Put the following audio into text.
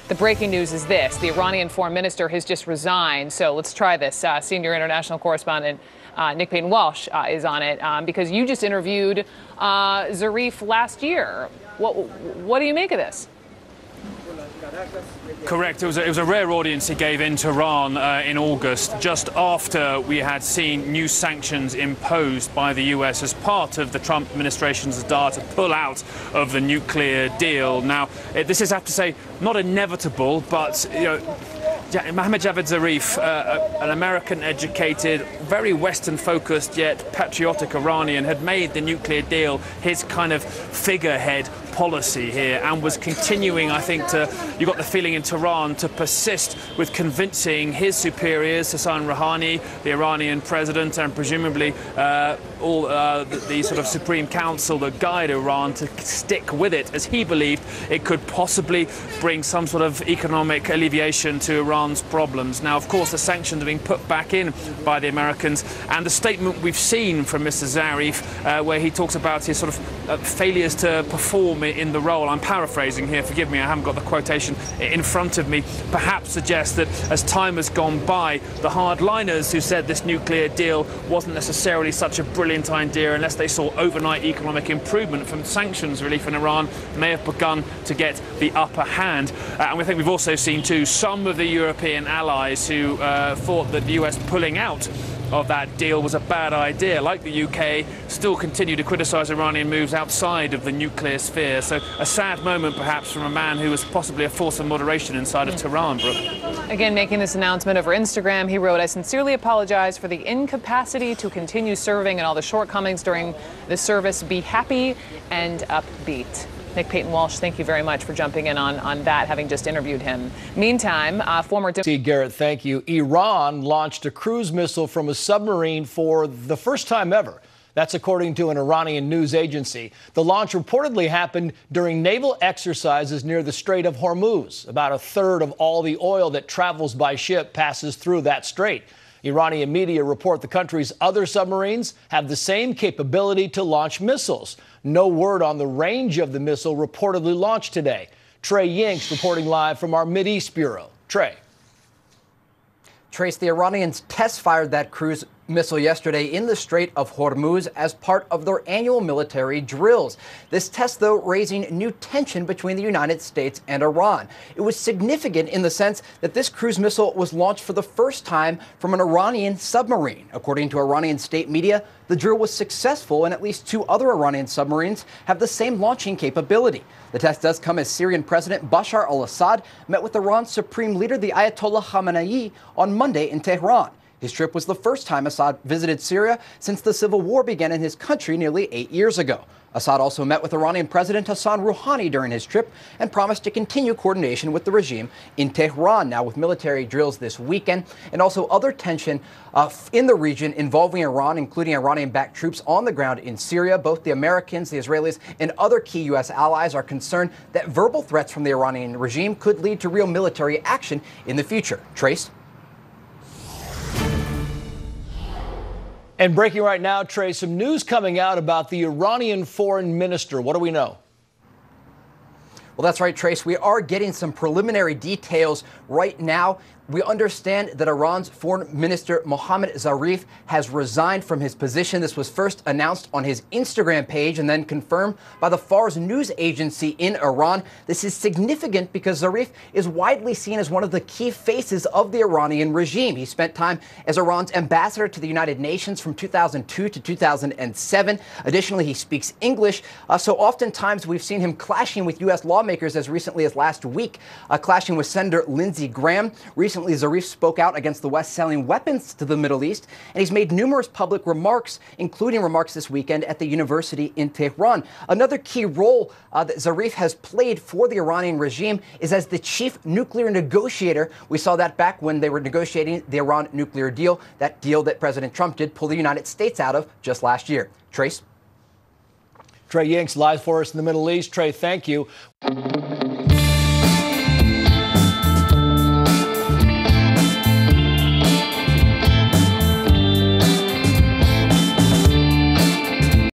The breaking news is this. The Iranian foreign minister has just resigned. So let's try this. Senior international correspondent Nick Payton-Walsh is on it because you just interviewed Zarif last year. What do you make of this? Correct. It was a rare audience he gave in Tehran in August, just after we had seen new sanctions imposed by the US as part of the Trump administration's desire to pull out of the nuclear deal. Now, this is, I have to say, not inevitable, but Mohammad Javad Zarif, an American-educated, very Western-focused yet patriotic Iranian, had made the nuclear deal his kind of figurehead policy here and was continuing, I think, you got the feeling in Tehran, to persist with convincing his superiors, Hassan Rouhani, the Iranian president, and presumably all the sort of Supreme Council that guide Iran, to stick with it, as he believed it could possibly bring some sort of economic alleviation to Iran's problems. Now, of course, the sanctions are being put back in by the Americans, and the statement we've seen from Mr. Zarif, where he talks about his sort of failures to perform in the role, I'm paraphrasing here, forgive me, I haven't got the quotation in front of me, perhaps suggests that as time has gone by, the hardliners who said this nuclear deal wasn't necessarily such a brilliant idea unless they saw overnight economic improvement from sanctions relief in Iran may have begun to get the upper hand. And we think we've also seen too some of the European allies who thought that the US pulling out of that deal was a bad idea, like the UK, still continue to criticise Iranian moves outside of the nuclear sphere. So a sad moment, perhaps, from a man who was possibly a force of moderation inside of Tehran, Brooke. Again, making this announcement over Instagram, he wrote, "I sincerely apologize for the incapacity to continue serving and all the shortcomings during the service. Be happy and upbeat." Nick Payton-Walsh, thank you very much for jumping in on that, having just interviewed him. Meantime, former... Garrett, thank you. Iran launched a cruise missile from a submarine for the first time ever. That's according to an Iranian news agency. The launch reportedly happened during naval exercises near the Strait of Hormuz. About a third of all the oil that travels by ship passes through that strait. Iranian media report the country's other submarines have the same capability to launch missiles. No word on the range of the missile reportedly launched today. Trey Yinks reporting live from our Mideast Bureau. Trey. Trace, the Iranians test-fired that cruise missile yesterday in the Strait of Hormuz as part of their annual military drills. This test, though, raising new tension between the United States and Iran. It was significant in the sense that this cruise missile was launched for the first time from an Iranian submarine. According to Iranian state media, the drill was successful, and at least 2 other Iranian submarines have the same launching capability. The test does come as Syrian President Bashar al-Assad met with Iran's supreme leader, the Ayatollah Khamenei, on Monday in Tehran. His trip was the first time Assad visited Syria since the civil war began in his country nearly 8 years ago. Assad also met with Iranian President Hassan Rouhani during his trip and promised to continue coordination with the regime in Tehran, now with military drills this weekend, and also other tension in the region involving Iran, including Iranian-backed troops on the ground in Syria. Both the Americans, the Israelis, and other key U.S. allies are concerned that verbal threats from the Iranian regime could lead to real military action in the future. Trace? And breaking right now, Trey, some news coming out about the Iranian foreign minister. What do we know? Well, that's right, Trace. We are getting some preliminary details right now. We understand that Iran's foreign minister, Mohammad Zarif, has resigned from his position. This was first announced on his Instagram page and then confirmed by the Fars news agency in Iran. This is significant because Zarif is widely seen as one of the key faces of the Iranian regime. He spent time as Iran's ambassador to the United Nations from 2002 to 2007. Additionally, he speaks English. So oftentimes we've seen him clashing with U.S. lawmakers as recently as last week, clashing with Senator Lindsey Graham. Recently, Zarif spoke out against the West selling weapons to the Middle East, and he's made numerous public remarks, including remarks this weekend at the university in Tehran. Another key role that Zarif has played for the Iranian regime is as the chief nuclear negotiator. We saw that back when they were negotiating the Iran nuclear deal, that deal that President Trump did pull the United States out of just last year. Trace? Trey Yinks live for us in the Middle East. Trey, thank you.